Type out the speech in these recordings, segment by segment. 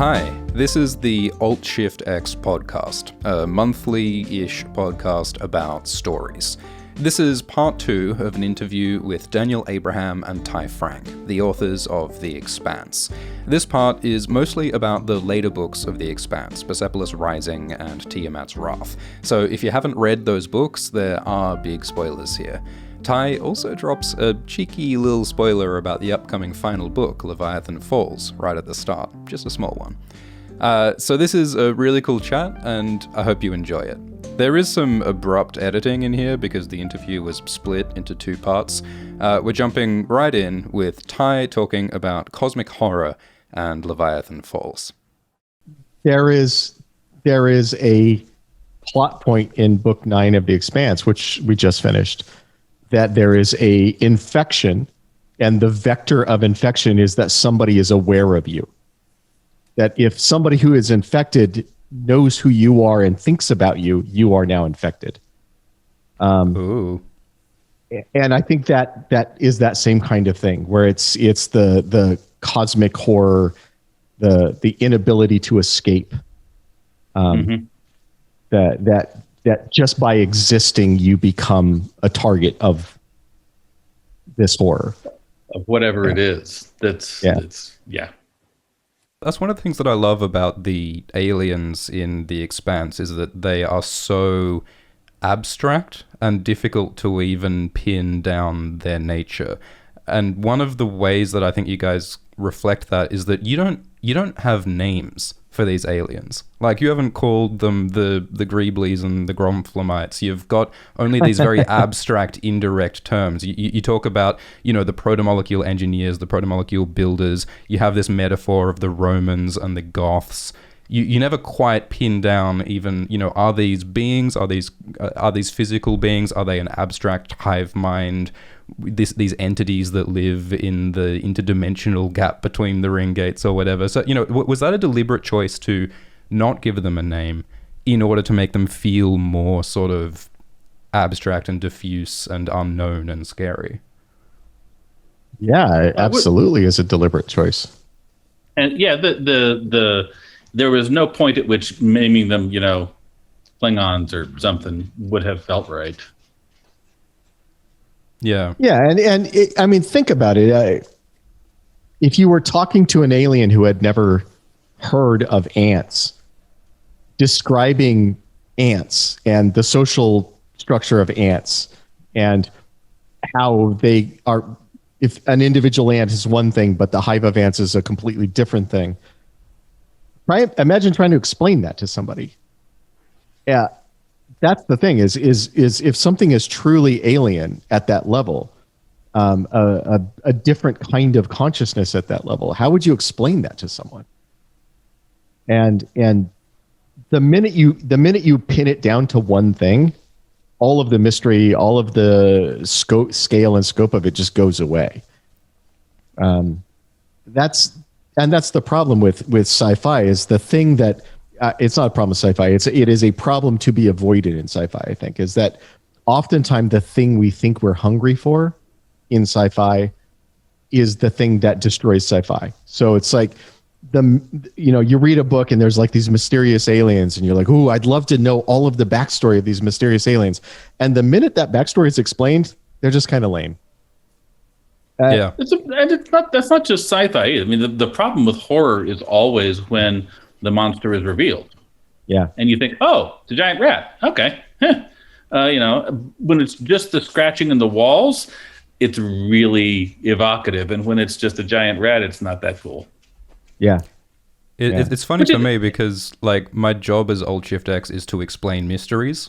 Hi, this is the Alt-Shift-X podcast, a monthly-ish podcast about stories. This is part 2 of an interview with Daniel Abraham and Ty Franck, the authors of The Expanse. This part is mostly about the later books of The Expanse, Persepolis Rising and Tiamat's Wrath. So if you haven't read those books, there are big spoilers here. Ty also drops a cheeky little spoiler about the upcoming final book, Leviathan Falls, right at the start, just a small one. So this is a really cool chat, and I hope you enjoy it. There is some abrupt editing in here because the interview was split into 2 parts. We're jumping right in with Ty talking about cosmic horror and Leviathan Falls. There is a plot point in book 9 of The Expanse, which we just finished, that there is a infection, and the vector of infection is that somebody is aware of you. That if somebody who is infected knows who you are and thinks about you, you are now infected. Ooh. And I think that is that same kind of thing, where it's the cosmic horror, the inability to escape. That just by existing, you become a target of this horror. Of whatever it is. That's one of the things that I love about the aliens in The Expanse is that they are so abstract and difficult to even pin down their nature. And one of the ways that I think you guys reflect that is that you don't have names for these aliens. Like, you haven't called them the Greeblies and the Gromflamites. You've got only these very abstract, indirect terms. You talk about, the protomolecule engineers, the protomolecule builders. You have this metaphor of the Romans and the Goths. You never quite pin down even, are these beings? Are these physical beings? Are they an abstract hive mind? These entities that live in the interdimensional gap between the ring gates or whatever. So, was that a deliberate choice to not give them a name in order to make them feel more sort of abstract and diffuse and unknown and scary? Yeah, absolutely is a deliberate choice. And yeah, there was no point at which naming them, Klingons or something would have felt right. Yeah, and think about it. If you were talking to an alien who had never heard of ants, describing ants and the social structure of ants and how they are, if an individual ant is one thing, but the hive of ants is a completely different thing. Imagine trying to explain that to somebody. Yeah. That's the thing is if something is truly alien at that level, a different kind of consciousness at that level, how would you explain that to someone? And the minute you pin it down to one thing, all of the mystery, all of the scale and scope of it just goes away. That's the problem with sci-fi, is the thing that it's not a problem with sci-fi. It is a problem to be avoided in sci-fi, I think, is that oftentimes the thing we think we're hungry for in sci-fi is the thing that destroys sci-fi. So it's like you read a book and there's like these mysterious aliens and you're like, ooh, I'd love to know all of the backstory of these mysterious aliens. And the minute that backstory is explained, they're just kind of lame. That's not just sci-fi. I mean, the problem with horror is always when the monster is revealed. Yeah. And you think, oh, it's a giant rat. Okay. When it's just the scratching in the walls, it's really evocative. And when it's just a giant rat, it's not that cool. Yeah. It's funny for me because, like, my job as Alt-Shift-X is to explain mysteries.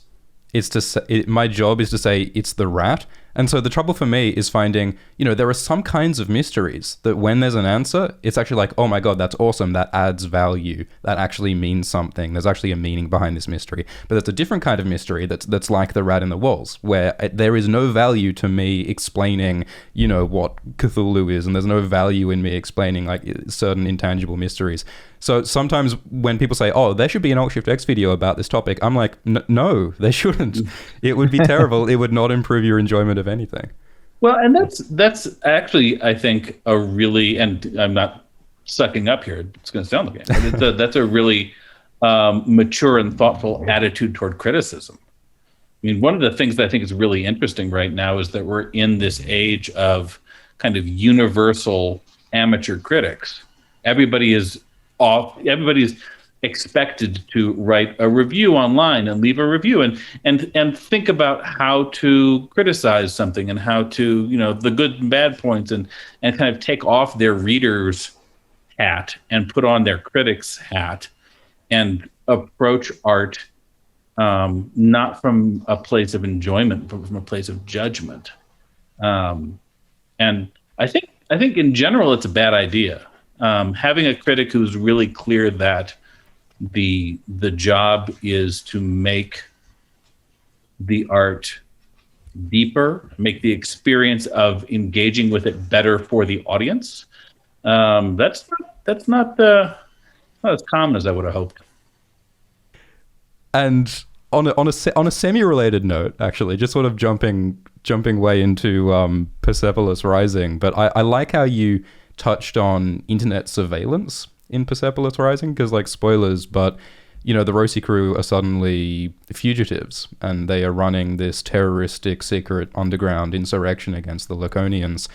My job is to say it's the rat. And so the trouble for me is finding, there are some kinds of mysteries that when there's an answer, it's actually like, oh my God, that's awesome. That adds value. That actually means something. There's actually a meaning behind this mystery. But there's a different kind of mystery that's like the rat in the walls, where there is no value to me explaining, what Cthulhu is. And there's no value in me explaining like certain intangible mysteries. So sometimes when people say, oh, there should be an Alt-Shift-X video about this topic, I'm like, no, they shouldn't. It would be terrible. It would not improve your enjoyment of anything. Well, and that's actually, I think, a really, and I'm not sucking up here. It's going to sound like it. But that's a really mature and thoughtful attitude toward criticism. I mean, one of the things that I think is really interesting right now is that we're in this age of kind of universal amateur critics. Everybody's expected to write a review online and leave a review and think about how to criticize something and how to, the good and bad points and kind of take off their reader's hat and put on their critic's hat and approach art not from a place of enjoyment, but from a place of judgment. And I think in general, it's a bad idea. Having a critic who's really clear that the job is to make the art deeper, make the experience of engaging with it better for the audience. That's not as common as I would have hoped. And on a semi-related note, actually, just sort of jumping way into Persepolis Rising, but I like how you touched on internet surveillance in Persepolis Rising, because, like, spoilers, but the Rosie crew are suddenly fugitives, and they are running this terroristic secret underground insurrection against the Laconians.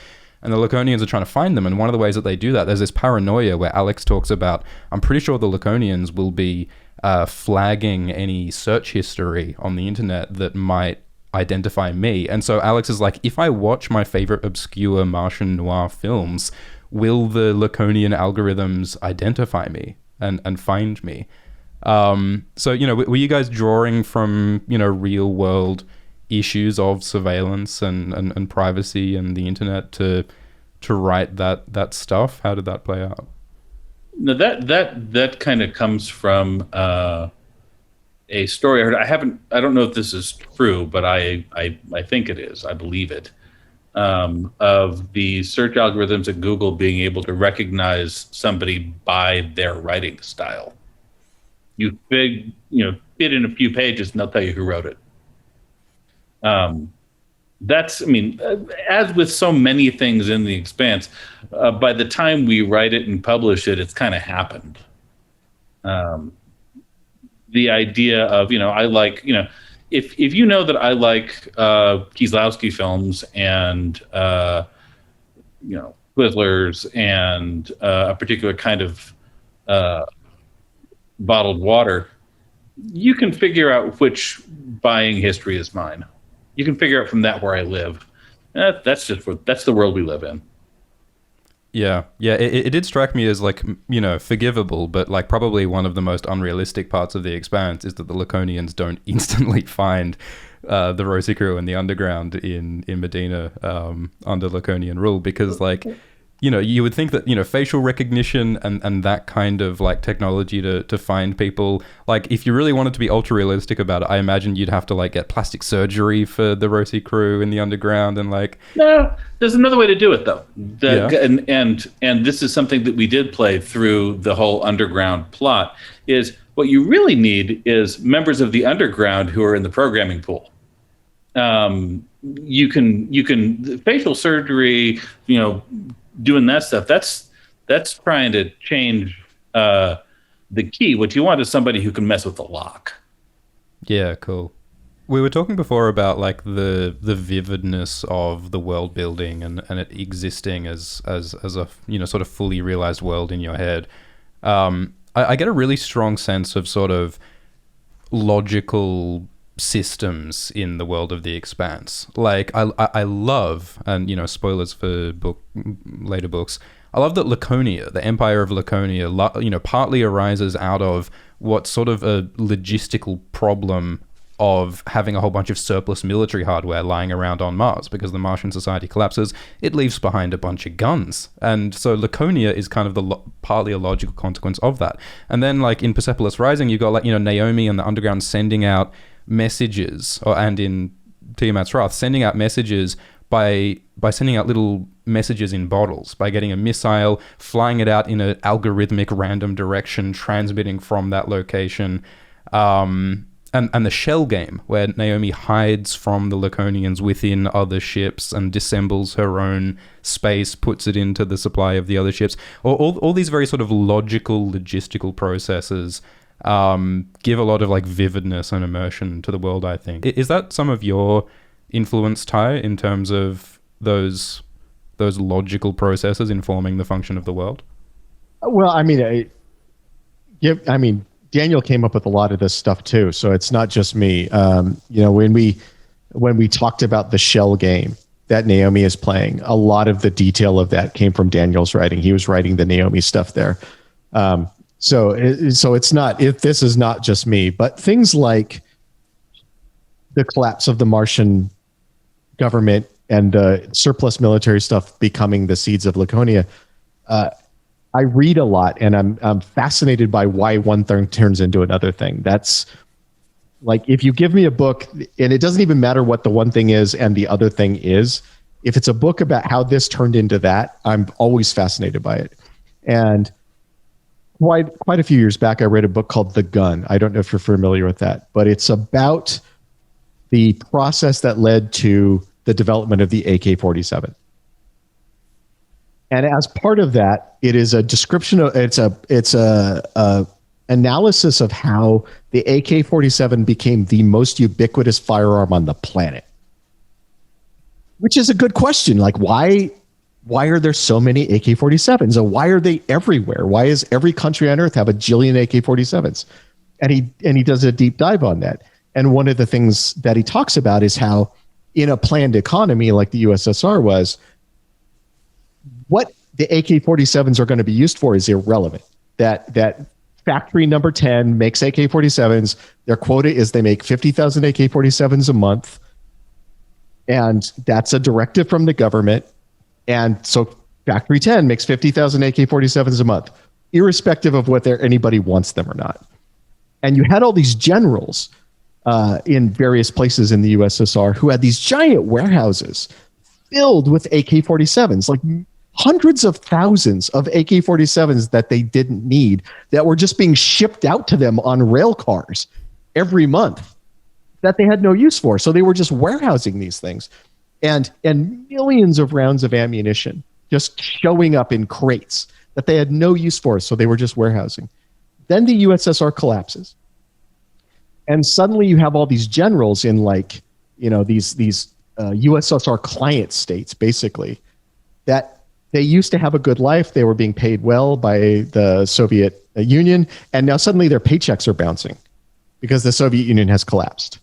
And the Laconians are trying to find them, and one of the ways that they do that, there's this paranoia where Alex talks about, I'm pretty sure the Laconians will be flagging any search history on the internet that might identify me. And so Alex is like, if I watch my favorite obscure Martian noir films, will the Laconian algorithms identify me and find me? So, were you guys drawing from, real world issues of surveillance and privacy and the internet to write that stuff? How did that play out? No, that kind of comes from a story I heard. I don't know if this is true, but I think it is. I believe it. Of the search algorithms at Google being able to recognize somebody by their writing style. You fit in a few pages and they'll tell you who wrote it. As with so many things in the Expanse, by the time we write it and publish it, it's kind of happened. The idea of, I like, if you know that I like Kieslowski films and, Twizzlers and a particular kind of bottled water, you can figure out which buying history is mine. You can figure out from that where I live. That's the world we live in. Yeah. It did strike me as, like, forgivable, but, like, probably one of the most unrealistic parts of the Expanse is that the Laconians don't instantly find the Rosie crew and the underground in Medina under Laconian rule, because, like, you would think that, facial recognition and that kind of, like, technology to find people, like, if you really wanted to be ultra realistic about it, I imagine you'd have to, like, get plastic surgery for the Rosie crew in the underground and, like... No, there's another way to do it, though. And this is something that we did play through the whole underground plot, is what you really need is members of the underground who are in the programming pool. You can facial surgery, doing that stuff, that's trying to change the key. What you want is somebody who can mess with the lock. Yeah, cool. We were talking before about, like, the vividness of the world building and it existing as a sort of fully realized world in your head. I get a really strong sense of sort of logical systems in the world of the Expanse. Like, I love, and spoilers for later books, I love that Laconia, the Empire of Laconia, partly arises out of what's sort of a logistical problem of having a whole bunch of surplus military hardware lying around on Mars. Because the Martian society collapses, it leaves behind a bunch of guns, and so Laconia is kind of partly a logical consequence of that. And then, like, in Persepolis Rising, you've got, like, Naomi and the underground sending out messages, and in Tiamat's Wrath, sending out messages by sending out little messages in bottles, by getting a missile, flying it out in an algorithmic random direction, transmitting from that location. and the shell game, where Naomi hides from the Laconians within other ships and dissembles her own space, puts it into the supply of the other ships. All these very sort of logical, logistical processes give a lot of like vividness and immersion to the world, I think. Is that some of your influence, Ty, in terms of those logical processes informing the function of the world? Well, I mean, Daniel came up with a lot of this stuff too, so it's not just me. You know, when we talked about the shell game that Naomi is playing, a lot of the detail of that came from Daniel's writing. He was writing the Naomi stuff there. So it's not, if this is not just me, but things like the collapse of the Martian government and the surplus military stuff becoming the seeds of Laconia. I read a lot, and I'm fascinated by why one thing turns into another thing. That's like, if you give me a book, and it doesn't even matter what the one thing is and the other thing is, if it's a book about how this turned into that, I'm always fascinated by it. And quite a few years back, I read a book called The Gun. I don't know if you're familiar with that, but it's about the process that led to the development of the AK-47. And as part of that, it is a description of, it's a analysis of how the AK-47 became the most ubiquitous firearm on the planet. Which is a good question. Like, why are there so many AK-47s? And why are they everywhere? Why is every country on earth have a jillion AK-47s? And he does a deep dive on that. And one of the things that he talks about is how in a planned economy like the USSR was, what the AK-47s are going to be used for is irrelevant. That factory number 10 makes AK-47s. Their quota is they make 50,000 AK-47s a month. And that's a directive from the government. And so factory 10 makes 50,000 AK-47s a month, irrespective of whether anybody wants them or not. And you had all these generals in various places in the USSR who had these giant warehouses filled with AK-47s, like hundreds of thousands of AK-47s that they didn't need, that were just being shipped out to them on rail cars every month that they had no use for. So they were just warehousing these things, and millions of rounds of ammunition just showing up in crates that they had no use for. So they were just warehousing. Then the USSR collapses. And suddenly you have all these generals in, like, you know, these USSR client states, basically, that they used to have a good life. They were being paid well by the Soviet Union. And now suddenly their paychecks are bouncing because the Soviet Union has collapsed.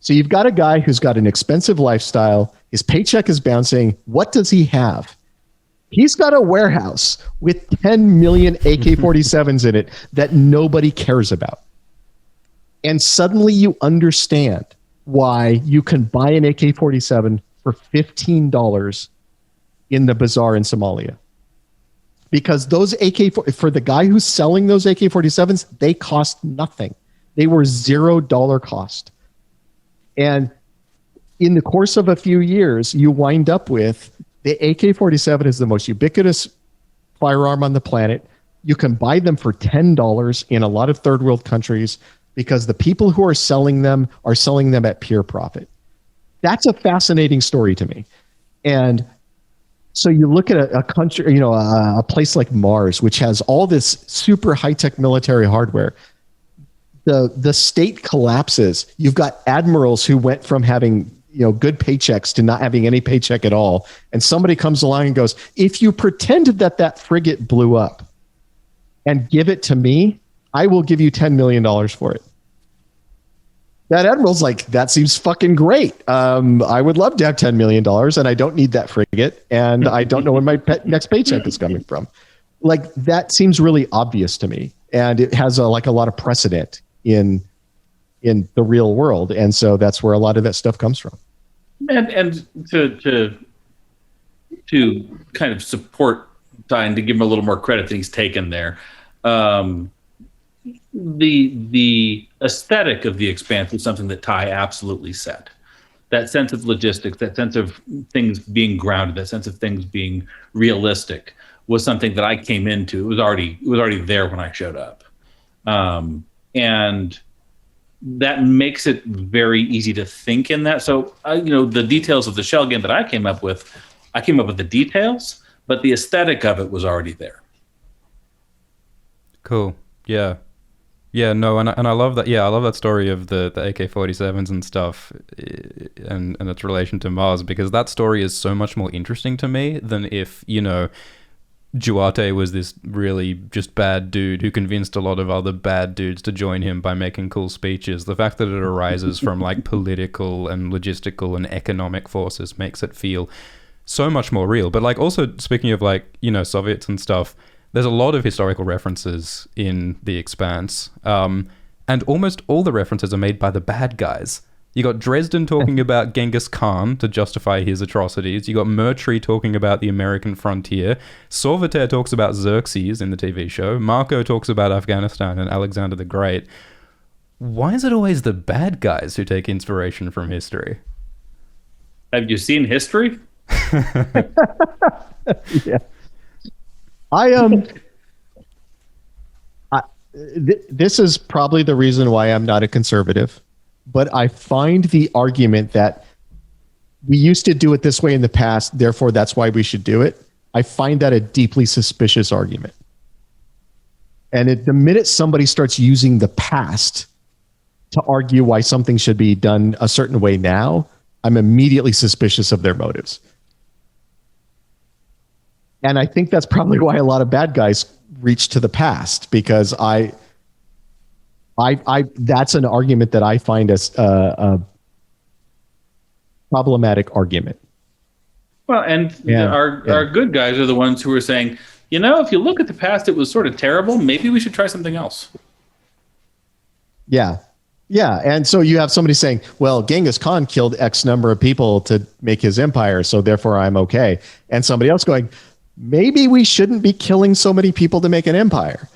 So you've got a guy who's got an expensive lifestyle. His paycheck is bouncing. What does he have? He's got a warehouse with 10 million AK-47s in it that nobody cares about. And suddenly you understand why you can buy an AK-47 for $15 in the bazaar in Somalia. Because those for the guy who's selling those AK-47s, they cost nothing. They were $0 cost. And in the course of a few years, you wind up with the AK-47 is the most ubiquitous firearm on the planet. You can buy them for $10 in a lot of third world countries because the people who are selling them at pure profit. That's a fascinating story to me. And so you look at a country, you know, a place like Mars, which has all this super high-tech military hardware. The state collapses. You've got admirals who went from having, you know, good paychecks to not having any paycheck at all. And somebody comes along and goes, if you pretended that frigate blew up and give it to me, I will give you $10 million for it. That admiral's like, that seems fucking great. I would love to have $10 million, and I don't need that frigate, and I don't know when my next paycheck is coming from. Like, that seems really obvious to me, and it has a lot of precedent in the real world, and so that's where a lot of that stuff comes from. And to kind of support Ty and to give him a little more credit that he's taken there, the aesthetic of the Expanse is something that Ty absolutely said. That sense of logistics, that sense of things being grounded, that sense of things being realistic was something that I came into. It was already there when I showed up. And that makes it very easy to think in that. So, the details of the shell game that I came up with the details, but the aesthetic of it was already there. Cool. Yeah. Yeah, no, and I love that. Yeah, I love that story of the AK-47s and stuff, and its relation to Mars, because that story is so much more interesting to me than if, Duarte was this really just bad dude who convinced a lot of other bad dudes to join him by making cool speeches. The fact that it arises from like political and logistical and economic forces makes it feel so much more real. But like, also speaking of like, Soviets and stuff, there's a lot of historical references in The Expanse, and almost all the references are made by the bad guys. You got Dresden talking about Genghis Khan to justify his atrocities. You got Murtry talking about the American frontier. Sauveterre talks about Xerxes in the TV show. Marco talks about Afghanistan and Alexander the Great. Why is it always the bad guys who take inspiration from history? Have you seen history? Yeah. This is probably the reason why I'm not a conservative, but I find the argument that we used to do it this way in the past, therefore that's why we should do it. I find that a deeply suspicious argument. And the minute somebody starts using the past to argue why something should be done a certain way now, I'm immediately suspicious of their motives. And I think that's probably why a lot of bad guys reach to the past, because I that's an argument that I find as a problematic argument. Well, and our good guys are the ones who are saying, if you look at the past, it was sort of terrible. Maybe we should try something else. Yeah. Yeah. And so you have somebody saying, well, Genghis Khan killed X number of people to make his empire, so therefore I'm okay. And somebody else going, maybe we shouldn't be killing so many people to make an empire.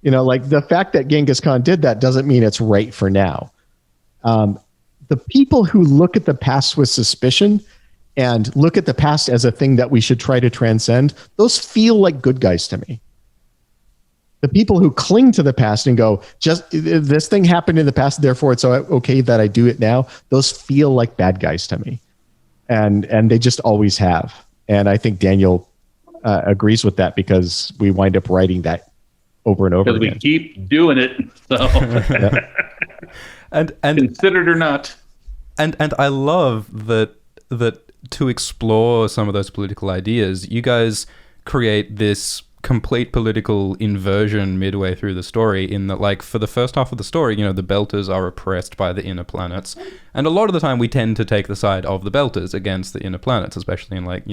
Like the fact that Genghis Khan did that doesn't mean it's right for now. The people who look at the past with suspicion and look at the past as a thing that we should try to transcend, those feel like good guys to me. The people who cling to the past and go, just this thing happened in the past, therefore it's okay that I do it now, those feel like bad guys to me. And they just always have. And I think Daniel agrees with that, because we wind up writing that over and over again. Because we keep doing it. So. Yeah. and considered or not. And I love that to explore some of those political ideas, you guys create this complete political inversion midway through the story, in that, like, for the first half of the story, the Belters are oppressed by the inner planets, and a lot of the time we tend to take the side of the Belters against the inner planets, especially in, like,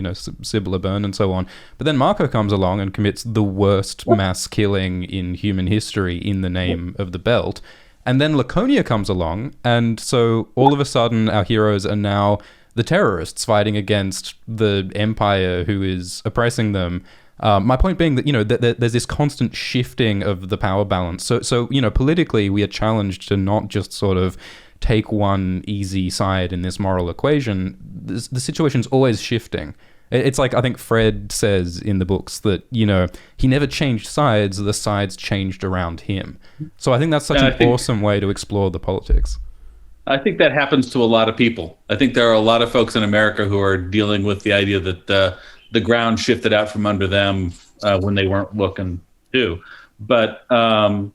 Sibylla Byrne and so on. But then Marco comes along and commits the worst mass killing in human history in the name of the Belt, and then Laconia comes along, and so all of a sudden our heroes are now the terrorists fighting against the Empire who is oppressing them. My point being that, there's this constant shifting of the power balance. So politically, we are challenged to not just sort of take one easy side in this moral equation. The situation's always shifting. It's like, I think Fred says in the books that, he never changed sides, the sides changed around him. So I think that's such an awesome way to explore the politics. I think that happens to a lot of people. I think there are a lot of folks in America who are dealing with the idea that the ground shifted out from under them when they weren't looking too. But part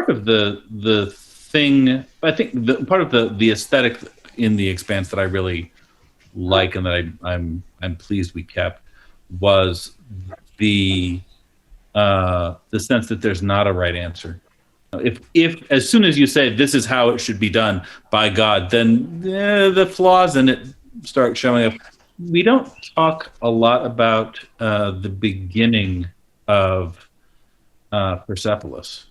of the thing, I think part of the aesthetic in The Expanse that I really like and that I'm pleased we kept was the sense that there's not a right answer. If as soon as you say this is how it should be done by God, then the flaws in it start showing up. We don't talk a lot about the beginning of Persepolis.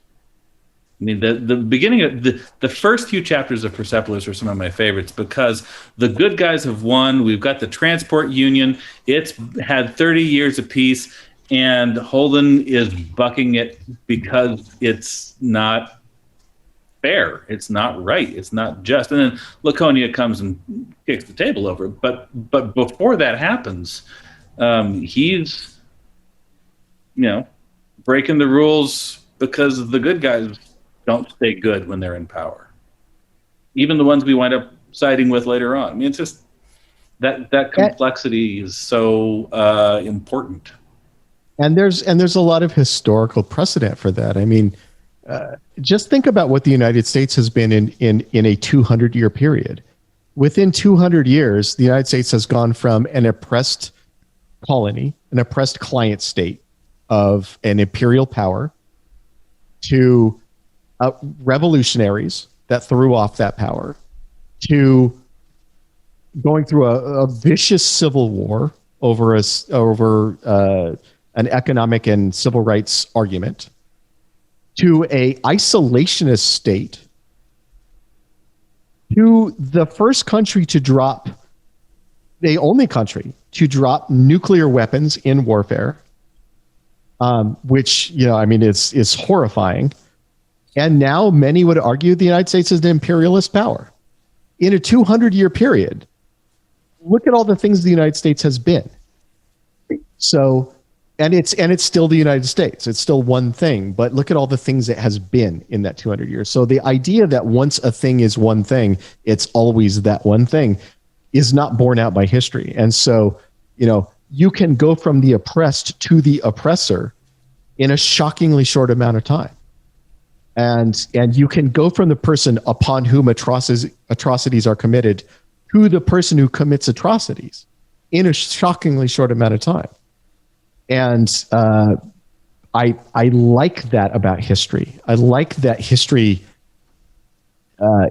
I mean, the beginning of the first few chapters of Persepolis are some of my favorites, because the good guys have won. We've got the transport union. It's had 30 years of peace, and Holden is bucking it because it's not fair. It's not right. It's not just. And then Laconia comes and kicks the table over. But before that happens, he's breaking the rules because the good guys don't stay good when they're in power. Even the ones we wind up siding with later on. I mean, it's just that complexity is so important. And there's a lot of historical precedent for that. I mean, just think about what the United States has been in a 200-year period. Within 200 years, the United States has gone from an oppressed colony, an oppressed client state of an imperial power, to revolutionaries that threw off that power, to going through a vicious civil war over an economic and civil rights argument, to a isolationist state, to the first country to drop, the only country to drop nuclear weapons in warfare, which, I mean, is horrifying. And now many would argue the United States is an imperialist power. In a 200-year period, look at all the things the United States has been. So, and it's still the United States. It's still one thing, but look at all the things it has been in that 200 years. So the idea that once a thing is one thing, it's always that one thing is not borne out by history. And so, you can go from the oppressed to the oppressor in a shockingly short amount of time. And you can go from the person upon whom atrocities are committed to the person who commits atrocities in a shockingly short amount of time. And I like that about history. I like that history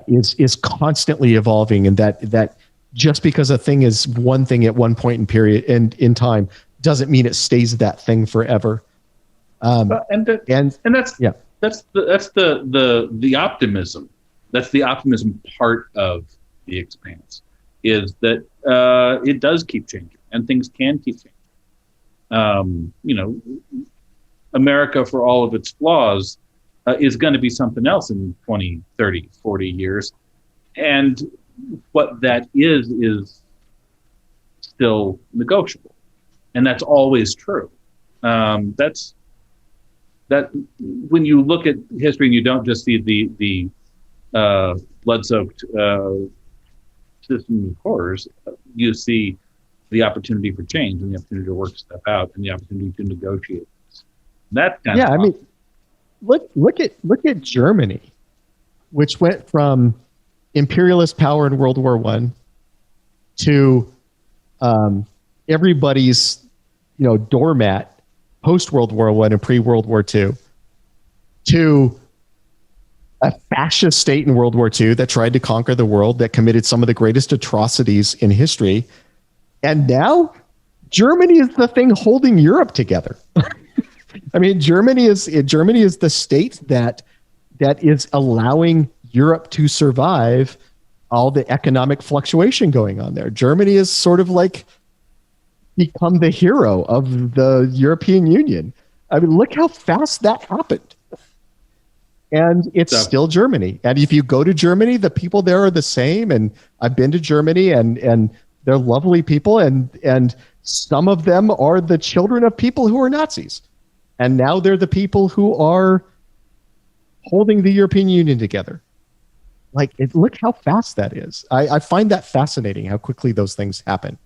is constantly evolving, and that just because a thing is one thing at one point in time doesn't mean it stays that thing forever. And that's the optimism. That's the optimism part of the Expanse, is that it does keep changing and things can keep changing. America, for all of its flaws, is going to be something else in 20, 30, 40 years. And what that is still negotiable. And that's always true. That when you look at history and you don't just see the blood-soaked system of horrors, you see the opportunity for change and the opportunity to work stuff out and the opportunity to negotiate. That kind of I mean, look at Germany, which went from imperialist power in World War I to everybody's doormat post World War I and pre World War II, to a fascist state in World War II that tried to conquer the world, that committed some of the greatest atrocities in history. And now Germany is the thing holding Europe together. I mean, Germany is the state that is allowing Europe to survive all the economic fluctuation going on there. Germany is sort of like become the hero of the European Union. I mean, look how fast that happened. And it's still Germany. And if you go to Germany, the people there are the same. And I've been to Germany, and they're lovely people. And some of them are the children of people who are Nazis. And now they're the people who are holding the European Union together. Look how fast that is. I find that fascinating, how quickly those things happen.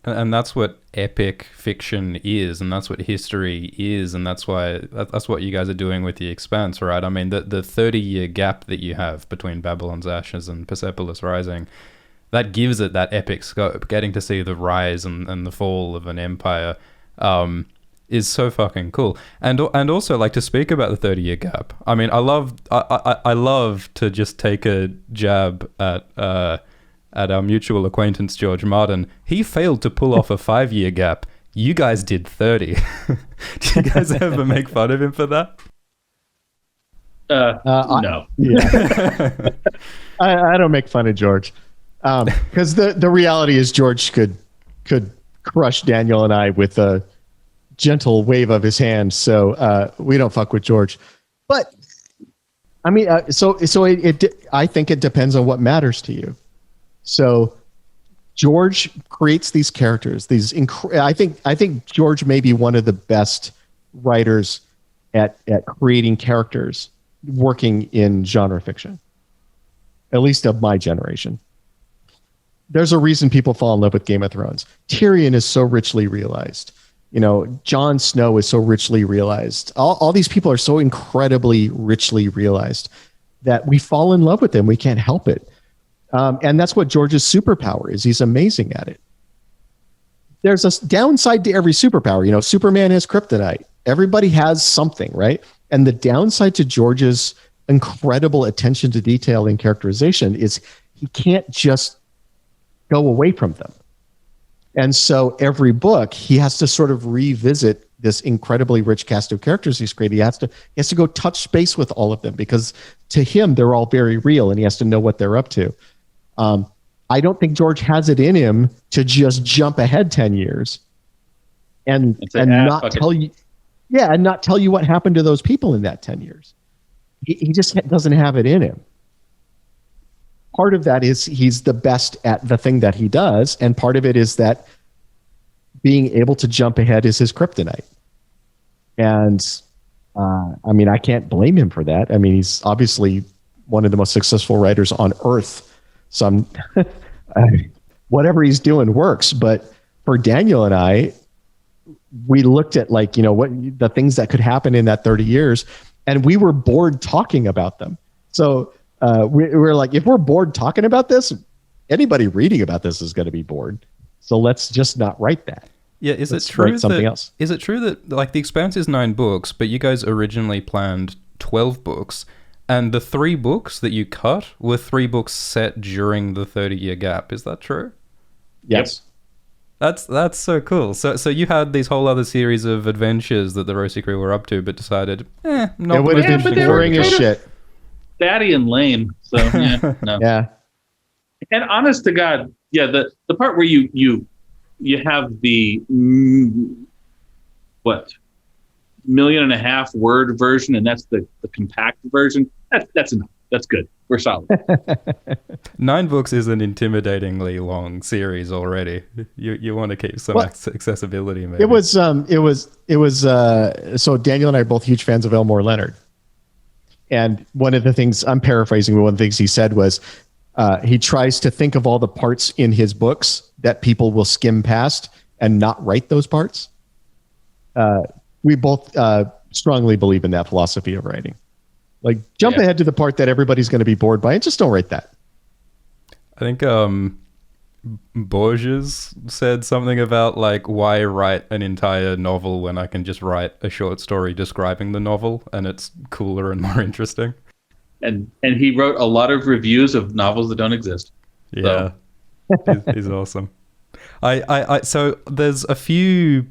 And that's what epic fiction is, and that's what history is, and that's what you guys are doing with the Expanse, right? I mean, the 30-year gap that you have between Babylon's Ashes and Persepolis Rising, that gives it that epic scope. Getting to see the rise and the fall of an empire is so fucking cool. And also, to speak about the 30-year gap, I mean, I love to just take a jab at our mutual acquaintance George Martin. He failed to pull off a 5-year gap. You guys did 30. Do you guys ever make fun of him for that? No. I don't make fun of George, because the reality is George could crush Daniel and I with a gentle wave of his hand. So we don't fuck with George. But I mean, I think it depends on what matters to you. So George creates these characters. I think George may be one of the best writers at creating characters working in genre fiction, at least of my generation. There's a reason people fall in love with Game of Thrones. Tyrion is so richly realized. Jon Snow is so richly realized. All these people are so incredibly richly realized that we fall in love with them. We can't help it. And that's what George's superpower is. He's amazing at it. There's a downside to every superpower. Superman has kryptonite. Everybody has something, right? And the downside to George's incredible attention to detail and characterization is he can't just go away from them. And so every book, he has to sort of revisit this incredibly rich cast of characters he's created. He has to go touch base with all of them because to him, they're all very real and he has to know what they're up to. I don't think George has it in him to just jump ahead 10 years and not tell you. Yeah, and not tell you what happened to those people in that 10 years. He just doesn't have it in him. Part of that is he's the best at the thing that he does, and part of it is that being able to jump ahead is his kryptonite. And I can't blame him for that. He's obviously one of the most successful writers on Earth. So whatever he's doing works. But for Daniel and I, we looked at what the things that could happen in that 30 years, and we were bored talking about them. So we're like, if we're bored talking about this, anybody reading about this is going to be bored. So let's just not write that. Yeah, is it true that The Expanse is 9 books, but you guys originally planned 12 books, and the 3 books that you cut were 3 books set during the 30-year gap? Is that true? Yes. That's so cool. So you had these whole other series of adventures that the Rosie crew were up to, but decided, not. It would have been boring as shit. Fatty and lame. So no. Yeah. And honest to God, the part where you have the 1.5 million word version, and that's the compact version. That's enough. That's good. We're solid. 9 books is an intimidatingly long series already. You want to keep some accessibility, maybe. It was so Daniel and I are both huge fans of Elmore Leonard. And one of the things, I'm paraphrasing, but one of the things he said was he tries to think of all the parts in his books that people will skim past and not write those parts. We both strongly believe in that philosophy of writing. Like, jump ahead to the part that everybody's going to be bored by and just don't write that. I think Borges said something about, why write an entire novel when I can just write a short story describing the novel and it's cooler and more interesting. And he wrote a lot of reviews of novels that don't exist. Yeah. So. He's awesome. So there's a few...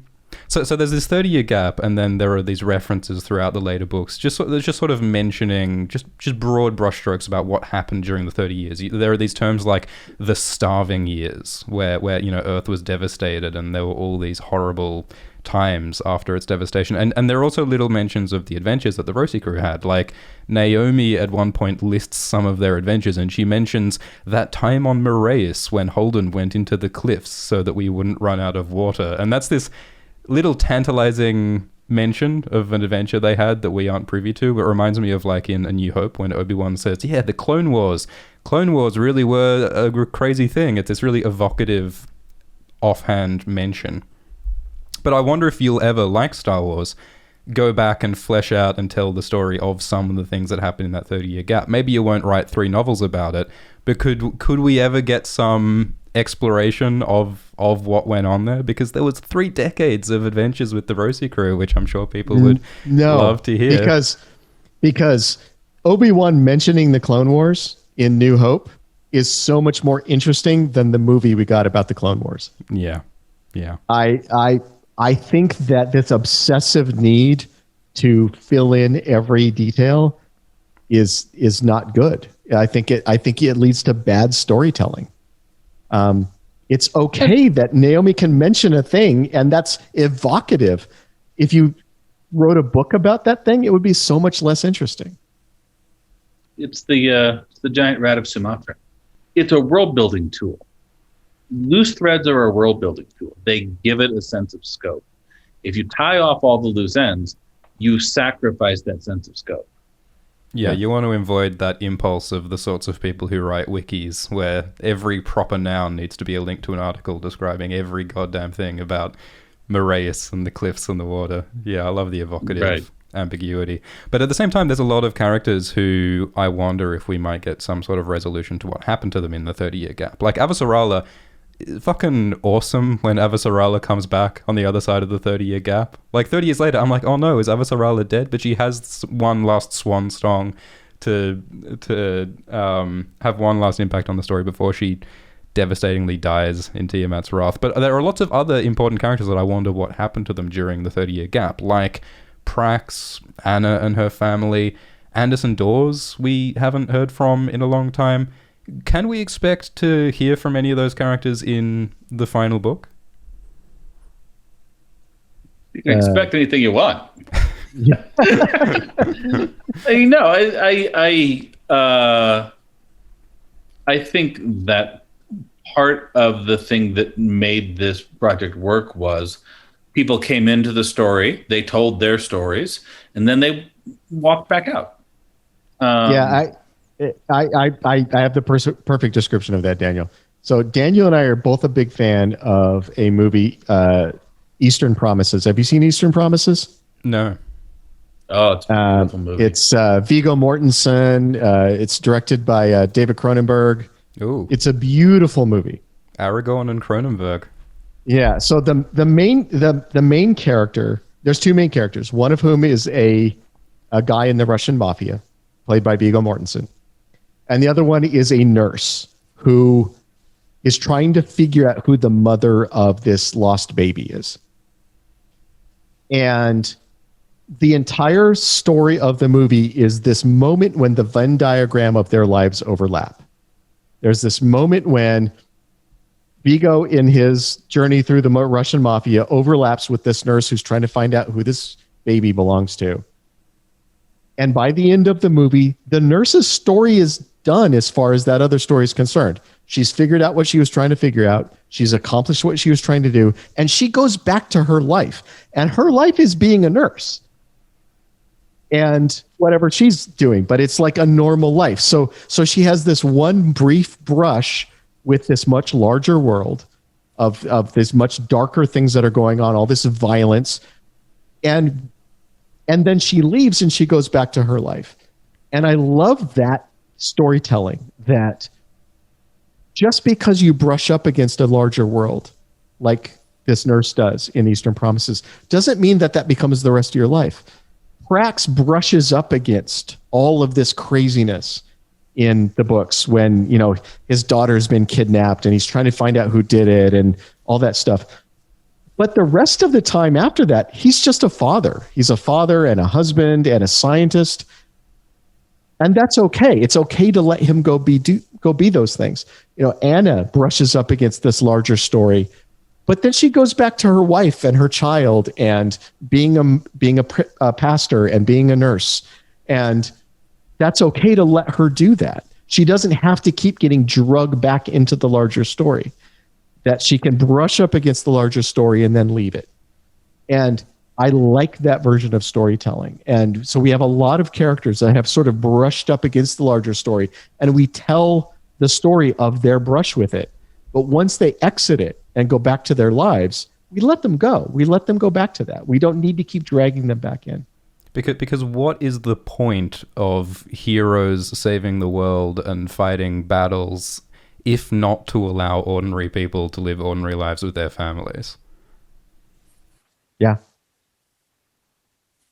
So there's this 30-year gap, and then there are these references throughout the later books, just sort of mentioning just broad brushstrokes about what happened during the 30 years. There are these terms like the starving years, where Earth was devastated, and there were all these horrible times after its devastation. And there are also little mentions of the adventures that the Rosie crew had. Like, Naomi at one point lists some of their adventures, and she mentions that time on Moraeus when Holden went into the cliffs so that we wouldn't run out of water. And that's this little tantalizing mention of an adventure they had that we aren't privy to. It reminds me of in A New Hope when Obi-Wan says, the Clone Wars really were a crazy thing. It's this really evocative offhand mention. But I wonder if you'll ever, like Star Wars, go back and flesh out and tell the story of some of the things that happened in that 30-year gap. Maybe you won't write 3 novels about it, but could we ever get some exploration of what went on there? Because there was 3 decades of adventures with the Rosie crew, which I'm sure people would love to hear. Because Obi-Wan mentioning the Clone Wars in New Hope is so much more interesting than the movie we got about the Clone Wars. Yeah. I think that this obsessive need to fill in every detail is not good. I think it leads to bad storytelling. It's okay that Naomi can mention a thing, and that's evocative. If you wrote a book about that thing, it would be so much less interesting. It's the giant rat of Sumatra. It's a world building tool. Loose threads are a world building tool. They give it a sense of scope. If you tie off all the loose ends, you sacrifice that sense of scope. Yeah, you want to avoid that impulse of the sorts of people who write wikis where every proper noun needs to be a link to an article describing every goddamn thing about Moraes and the cliffs and the water. Yeah, I love the evocative ambiguity. But at the same time, there's a lot of characters who I wonder if we might get some sort of resolution to what happened to them in the 30-year gap. Like Avasarala, fucking awesome when Avasarala comes back on the other side of the 30-year gap. Like 30 years later, I'm like, oh no, is Avasarala dead? But she has one last swan song to have one last impact on the story before she devastatingly dies in Tiamat's wrath. But there are lots of other important characters that I wonder what happened to them during the 30-year gap, like Prax, Anna and her family, Anderson Dawes we haven't heard from in a long time. Can we expect to hear from any of those characters in the final book? You can expect anything you want. Yeah. I think that part of the thing that made this project work was people came into the story, they told their stories, and then they walked back out. I have the perfect description of that, Daniel. So Daniel and I are both a big fan of a movie, Eastern Promises. Have you seen Eastern Promises? No. Oh, it's a beautiful movie. It's Viggo Mortensen. It's directed by David Cronenberg. Ooh. It's a beautiful movie. Aragorn and Cronenberg. Yeah. So the main character, there's two main characters, one of whom is a guy in the Russian mafia, played by Viggo Mortensen. And the other one is a nurse who is trying to figure out who the mother of this lost baby is. And the entire story of the movie is this moment when the Venn diagram of their lives overlap. There's this moment when Viggo, in his journey through the Russian mafia, overlaps with this nurse who's trying to find out who this baby belongs to. And by the end of the movie, the nurse's story is done as far as that other story is concerned. She's figured out what she was trying to figure out. She's accomplished what she was trying to do. And she goes back to her life. And her life is being a nurse. And whatever she's doing, but it's like a normal life. So she has this one brief brush with this much larger world of this much darker things that are going on, all this violence. And then she leaves and she goes back to her life. And I love that storytelling, that just because you brush up against a larger world, like this nurse does in Eastern Promises, doesn't mean that becomes the rest of your life. Prax brushes up against all of this craziness in the books when, his daughter's been kidnapped and he's trying to find out who did it and all that stuff. But the rest of the time after that, he's just a father. He's a father and a husband and a scientist. And that's okay. It's okay to let him go be those things. Anna brushes up against this larger story, but then she goes back to her wife and her child and being a pastor and being a nurse. And that's okay to let her do that. She doesn't have to keep getting drugged back into the larger story. That she can brush up against the larger story and then leave it. And I like that version of storytelling. And so we have a lot of characters that have sort of brushed up against the larger story, and we tell the story of their brush with it. But once they exit it and go back to their lives, we let them go. We let them go back to that. We don't need to keep dragging them back in. Because what is the point of heroes saving the world and fighting battles if not to allow ordinary people to live ordinary lives with their families? Yeah.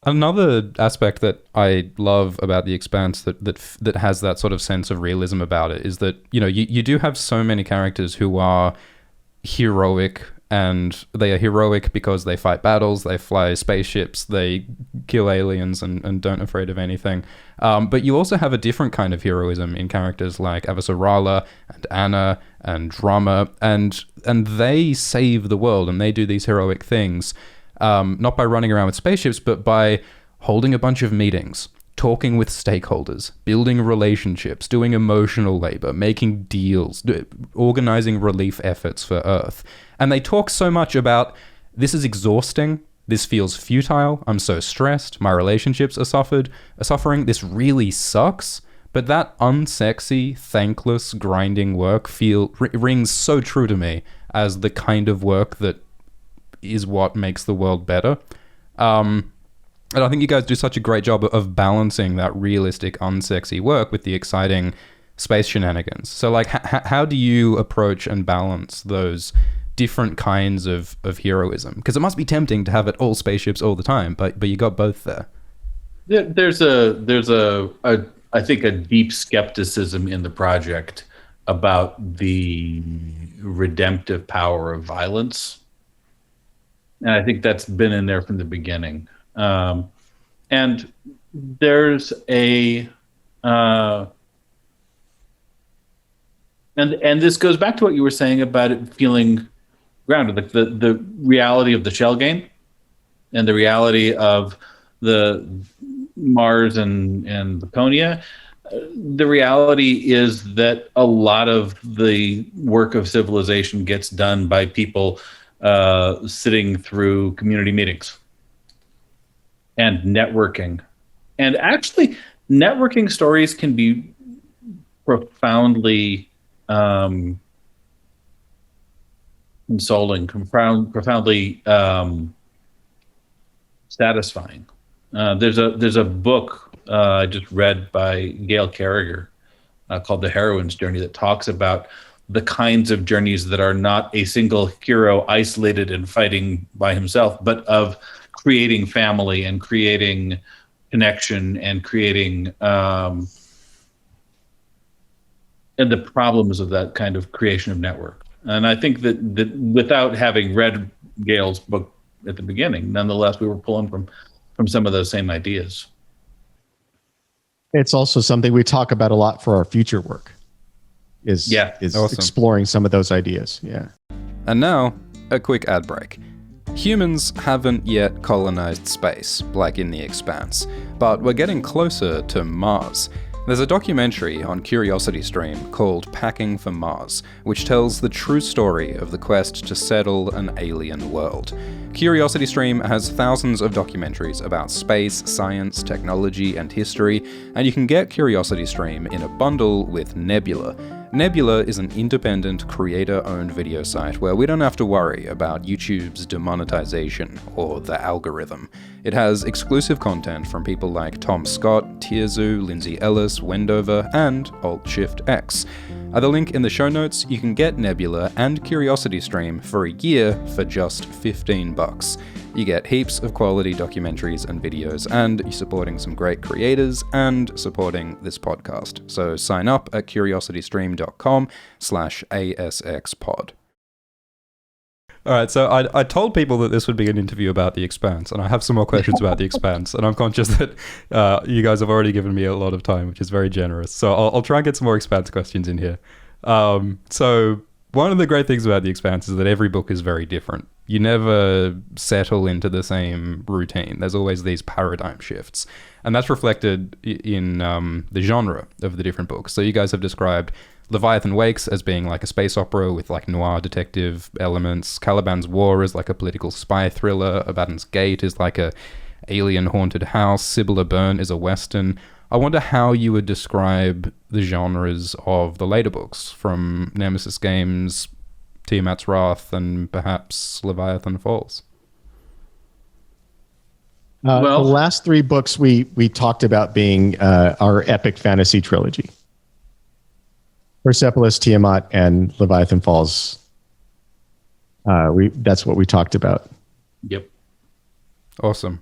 Another aspect that I love about The Expanse that has that sort of sense of realism about it is that, you do have so many characters who are heroic, and they are heroic because they fight battles, they fly spaceships, they kill aliens and don't afraid of anything. But you also have a different kind of heroism in characters like Avasarala and Anna and Drama, and they save the world and they do these heroic things, not by running around with spaceships, but by holding a bunch of meetings, talking with stakeholders, building relationships, doing emotional labor, making deals, organizing relief efforts for Earth. And they talk so much about, this is exhausting, This feels futile. I'm so stressed. My relationships are suffering. This really sucks. But that unsexy, thankless, grinding work rings so true to me as the kind of work that is what makes the world better. And I think you guys do such a great job of balancing that realistic, unsexy work with the exciting space shenanigans. So, like, how do you approach and balance those different kinds of heroism? Because it must be tempting to have it all spaceships all the time, but you got both there. There's I think a deep skepticism in the project about the redemptive power of violence, and I think that's been in there from the beginning. And there's a and this goes back to what you were saying about it feeling grounded, like the reality of the shell game and the reality of the Mars and Laconia. The reality is that a lot of the work of civilization gets done by people sitting through community meetings and networking. And actually, networking stories can be profoundly consoling, profoundly satisfying. There's a book I just read by Gail Carriger called The Heroine's Journey that talks about the kinds of journeys that are not a single hero isolated and fighting by himself, but of creating family and creating connection and creating and the problems of that kind of creation of network. And I think that without having read Gail's book at the beginning, nonetheless, we were pulling from some of those same ideas. It's also something we talk about a lot for our future work. Is awesome. Exploring some of those ideas. Yeah. And now, a quick ad break. Humans haven't yet colonized space, like in The Expanse, but we're getting closer to Mars. There's a documentary on CuriosityStream called Packing for Mars, which tells the true story of the quest to settle an alien world. CuriosityStream has thousands of documentaries about space, science, technology, and history, and you can get CuriosityStream in a bundle with Nebula. Nebula is an independent, creator-owned video site where we don't have to worry about YouTube's demonetization or the algorithm. It has exclusive content from people like Tom Scott, Tierzu, Lindsay Ellis, Wendover, and Alt-Shift-X. At the link in the show notes, you can get Nebula and CuriosityStream for a year for just $15. You get heaps of quality documentaries and videos, and you're supporting some great creators and supporting this podcast. So sign up at curiositystream.com/ASXpod. Alright, so I told people that this would be an interview about The Expanse, and I have some more questions about The Expanse, and I'm conscious that you guys have already given me a lot of time, which is very generous. So I'll try and get some more Expanse questions in here. So one of the great things about The Expanse is that every book is very different. You never settle into the same routine. There's always these paradigm shifts. And that's reflected in the genre of the different books. So you guys have described Leviathan Wakes as being like a space opera with like noir detective elements. Caliban's War is like a political spy thriller. Abaddon's Gate is like a alien haunted house. Sibylla Byrne is a western. I wonder how you would describe the genres of the later books, from Nemesis Games, Tiamat's Wrath, and perhaps Leviathan Falls. The last three books we talked about being our epic fantasy trilogy. Persepolis, Tiamat, and Leviathan Falls. That's what we talked about. Yep. Awesome.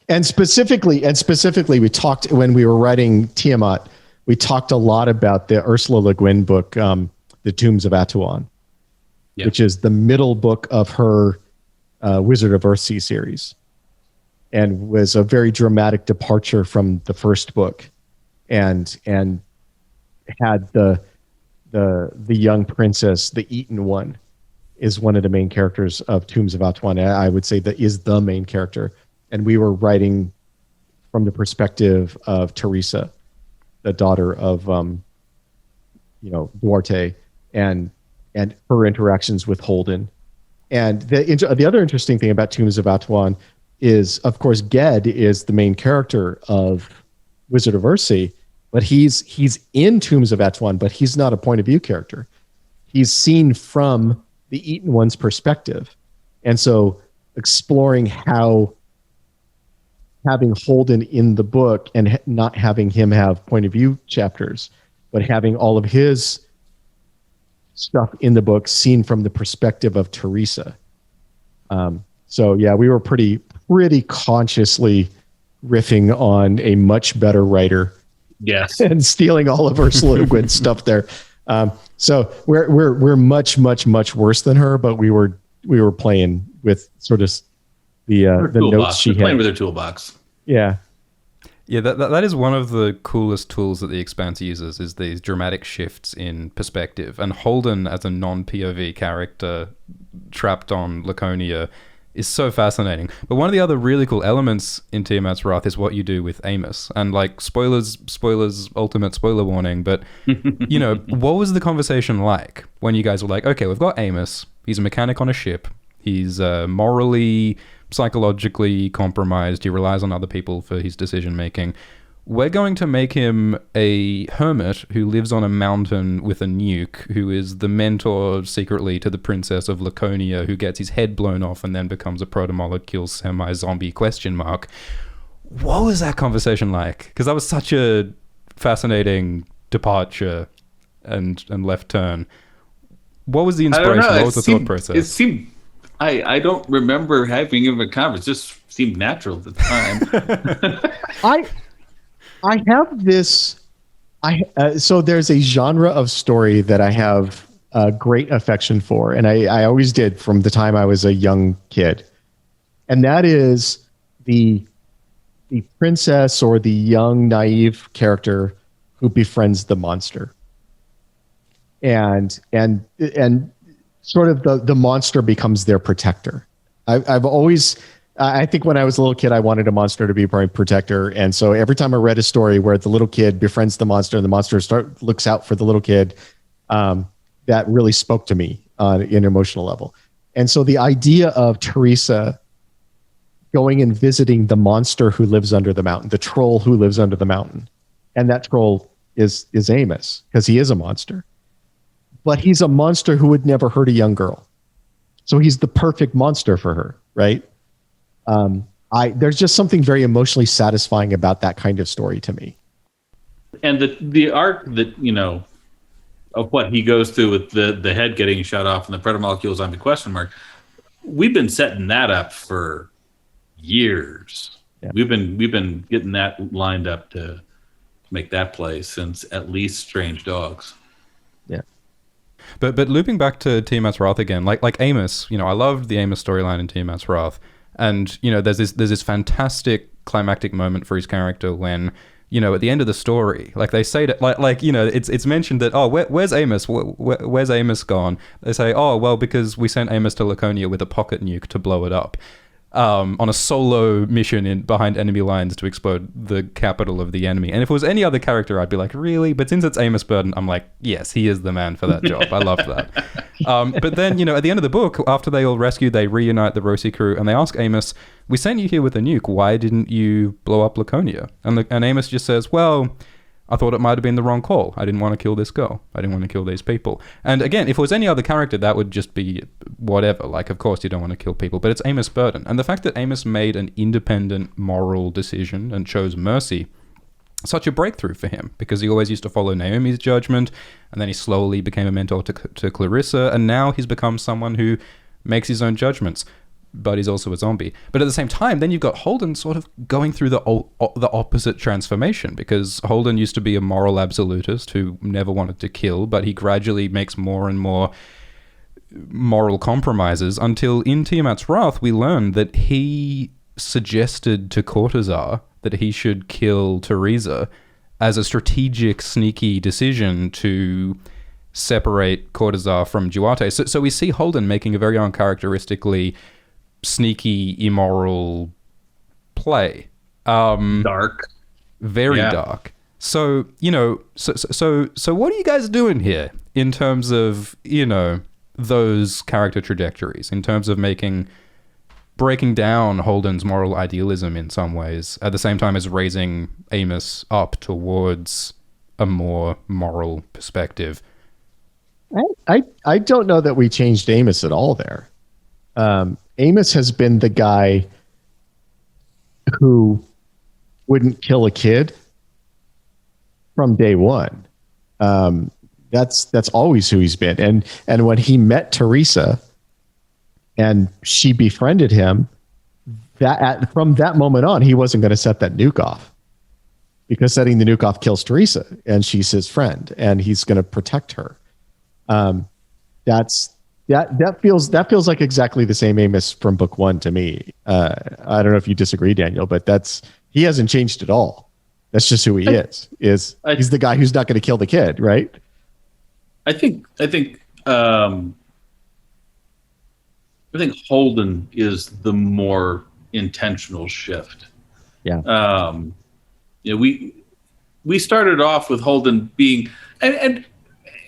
And specifically, we talked when we were writing Tiamat. We talked a lot about the Ursula Le Guin book, The Tombs of Atuan, which is the middle book of her Wizard of Earthsea series, and was a very dramatic departure from the first book, and had the young princess, the Eaten one, is one of the main characters of Tombs of Atuan. I would say that is the main character. And we were writing from the perspective of Teresa, the daughter of, Duarte, and her interactions with Holden, And the other interesting thing about Tombs of Atuan is, of course, Ged is the main character of Wizard of Earthsea, but he's in Tombs of Atuan, but he's not a point of view character. He's seen from the Eaten One's perspective. And so exploring how having Holden in the book and not having him have point of view chapters, but having all of his stuff in the book seen from the perspective of Teresa. So yeah, we were pretty consciously riffing on a much better writer. Yes. And stealing all of Ursula Le Guin's stuff there. So we're much worse than her, but we were playing with sort of the notes she had. Playing with her toolbox. Yeah. Yeah, that is one of the coolest tools that the Expanse uses, is these dramatic shifts in perspective. And Holden, as a non-POV character trapped on Laconia, is so fascinating. But one of the other really cool elements in Tiamat's Wrath is what you do with Amos. And like, spoilers, ultimate spoiler warning, but you know, what was the conversation like when you guys were like, okay, we've got Amos, he's a mechanic on a ship, he's morally, psychologically compromised, he relies on other people for his decision making. We're going to make him a hermit who lives on a mountain with a nuke, who is the mentor secretly to the princess of Laconia, who gets his head blown off and then becomes a proto-molecule semi-zombie ? What was that conversation like? Because that was such a fascinating departure and left turn. What was the inspiration? What was the thought process? It seemed... I don't remember having a conversation. It just seemed natural at the time. I have this. So there's a genre of story that I have a great affection for, and I always did from the time I was a young kid, and that is the princess or the young naive character who befriends the monster, and sort of the monster becomes their protector. I've always. I think when I was a little kid, I wanted a monster to be my protector. And so every time I read a story where the little kid befriends the monster and the monster looks out for the little kid, that really spoke to me on an emotional level. And so the idea of Teresa going and visiting the monster who lives under the mountain, the troll who lives under the mountain, and that troll is Amos, because he is a monster. But he's a monster who would never hurt a young girl. So he's the perfect monster for her, right? There's just something very emotionally satisfying about that kind of story to me. And the arc that, you know, of what he goes through with the head getting shot off and the proto-molecules on the ? We've been setting that up for years. Yeah. We've been getting that lined up to make that play since at least Strange Dogs. Yeah. But looping back to Tiamat's Wrath again, like Amos, you know, I loved the Amos storyline in Tiamat's Wrath. And, you know, there's this fantastic climactic moment for his character when, you know, at the end of the story, like they say that, like you know, it's mentioned that, oh, where's Amos? Where's Amos gone? They say, oh, well, because we sent Amos to Laconia with a pocket nuke to blow it up. On a solo mission behind enemy lines to explode the capital of the enemy. And if it was any other character, I'd be like, really? But since it's Amos Burden, I'm like, yes, he is the man for that job. I love that. But then, you know, at the end of the book, after they all rescue, they reunite the Rosie crew and they ask Amos, we sent you here with a nuke. Why didn't you blow up Laconia? And Amos just says, well, I thought it might have been the wrong call. I didn't want to kill this girl. I didn't want to kill these people. And again, if it was any other character, that would just be whatever. Like, of course you don't want to kill people, but it's Amos Burden. And the fact that Amos made an independent moral decision and chose mercy, such a breakthrough for him, because he always used to follow Naomi's judgment, and then he slowly became a mentor to Clarissa, and now he's become someone who makes his own judgments. But he's also a zombie. But at the same time, then you've got Holden sort of going through the opposite transformation, because Holden used to be a moral absolutist who never wanted to kill, but he gradually makes more and more moral compromises until in Tiamat's Wrath, we learn that he suggested to Cortazar that he should kill Teresa as a strategic, sneaky decision to separate Cortazar from Duarte. So we see Holden making a very uncharacteristically sneaky, immoral play. Dark. Very dark. So, you know, so what are you guys doing here in terms of, you know, those character trajectories in terms of breaking down Holden's moral idealism in some ways, at the same time as raising Amos up towards a more moral perspective. I don't know that we changed Amos at all there. Amos has been the guy who wouldn't kill a kid from day one. That's always who he's been. And when he met Teresa and she befriended him, from that moment on, he wasn't going to set that nuke off, because setting the nuke off kills Teresa, and she's his friend, and he's going to protect her. That feels like exactly the same Amos from book one to me. I don't know if you disagree, Daniel, but he hasn't changed at all. That's just who he is. He's the guy who's not going to kill the kid, right? I think Holden is the more intentional shift. Yeah. We started off with Holden being, and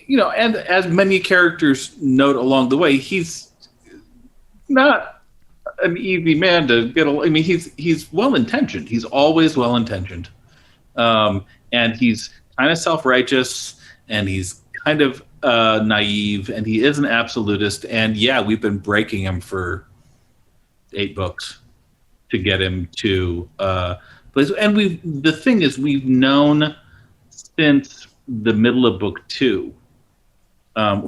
as many characters note along the way, he's not an easy man to get. I mean, he's well intentioned. He's always well intentioned, and he's kind of self-righteous, and he's kind of naive, and he is an absolutist. And yeah, we've been breaking him for 8 books to get him to place. And the thing is, we've known since the middle of book 2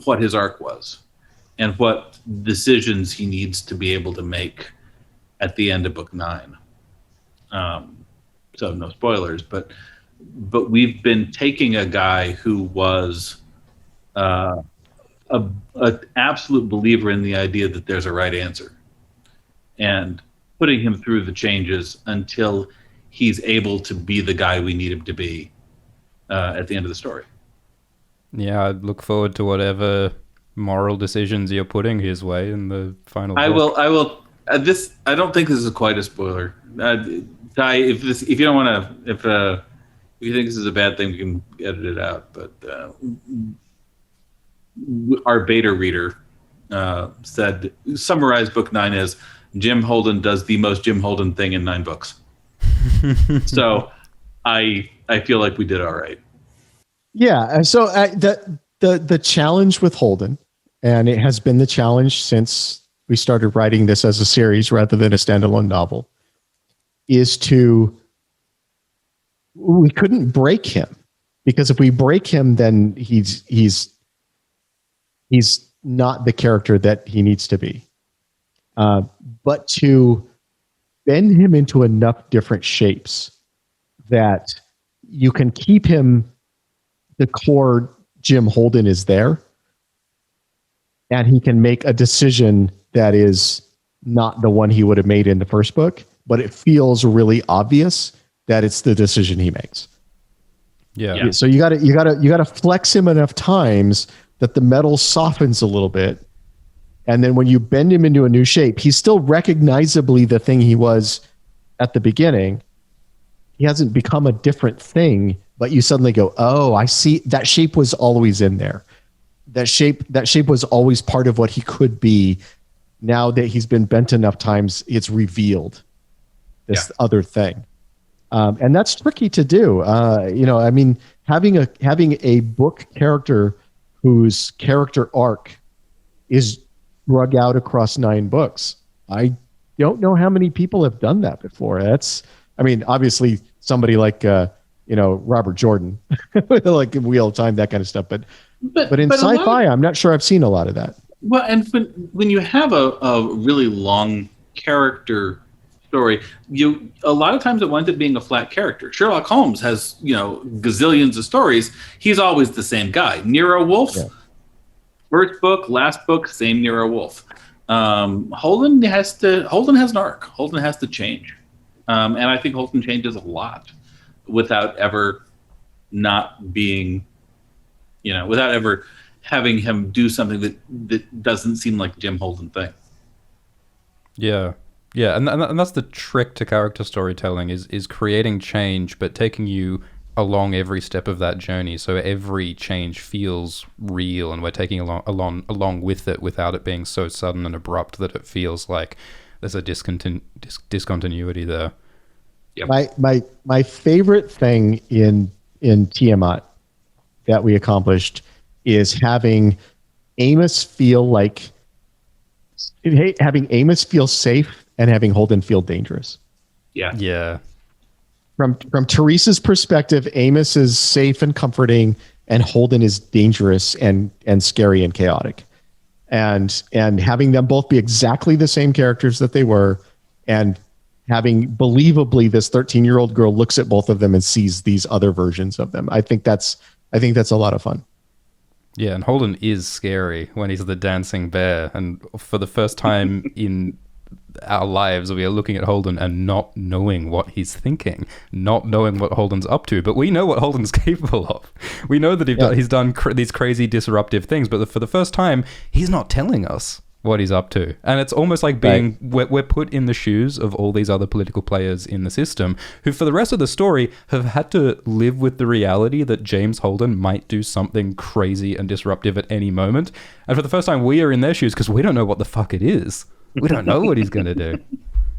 what his arc was and what decisions he needs to be able to make at the end of book 9. So no spoilers, but we've been taking a guy who was an absolute believer in the idea that there's a right answer, and putting him through the changes until he's able to be the guy we need him to be at the end of the story. Yeah, I look forward to whatever moral decisions you're putting his way in the final book. I will. I don't think this is quite a spoiler. Ty, if you don't want to, if you think this is a bad thing, we can edit it out. But our beta reader said, summarize book 9 as Jim Holden does the most Jim Holden thing in 9 books. So I feel like we did all right. Yeah. So the challenge with Holden, and it has been the challenge since we started writing this as a series rather than a standalone novel, is we couldn't break him, because if we break him, then he's not the character that he needs to be. But to bend him into enough different shapes that you can keep him, the core Jim Holden is there, and he can make a decision that is not the one he would have made in the first book, but it feels really obvious that it's the decision he makes. Yeah. So you gotta flex him enough times that the metal softens a little bit. And then when you bend him into a new shape, he's still recognizably the thing he was at the beginning. He hasn't become a different thing, but you suddenly go, oh, I see, that shape was always in there. That shape was always part of what he could be. Now that he's been bent enough times, it's revealed this other thing. And that's tricky to do. I mean, having a book character whose character arc is drug out across 9 books. I don't know how many people have done that before. Obviously somebody like, Robert Jordan, like Wheel of Time, that kind of stuff. But in sci-fi, I'm not sure I've seen a lot of that. Well, and when you have a really long character story, a lot of times it winds up being a flat character. Sherlock Holmes has, gazillions of stories. He's always the same guy. Nero Wolfe, first book, last book, same Nero Wolfe. Holden has an arc. Holden has to change. And I think Holden changes a lot without ever not being, without ever having him do something that doesn't seem like Jim Holden thing. Yeah. Yeah, and that's the trick to character storytelling is creating change, but taking you along every step of that journey, so every change feels real, and we're taking along with it without it being so sudden and abrupt that it feels like there's a discontinuity there. Yep. My favorite thing in Tiamat that we accomplished is having Amos feel safe and having Holden feel dangerous. Yeah. From Teresa's perspective, Amos is safe and comforting, and Holden is dangerous and scary and chaotic. And having them both be exactly the same characters that they were, and having believably this 13-year-old girl looks at both of them and sees these other versions of them. I think that's a lot of fun. Yeah, and Holden is scary when he's the dancing bear, and for the first time in our lives, we are looking at Holden and not knowing what he's thinking, not knowing what Holden's up to. But we know what Holden's capable of. We know that he's done these crazy disruptive things, but for the first time, he's not telling us what he's up to. And it's almost like we're put in the shoes of all these other political players in the system who, for the rest of the story, have had to live with the reality that James Holden might do something crazy and disruptive at any moment. And for the first time, we are in their shoes because we don't know what the fuck it is. We don't know what he's going to do.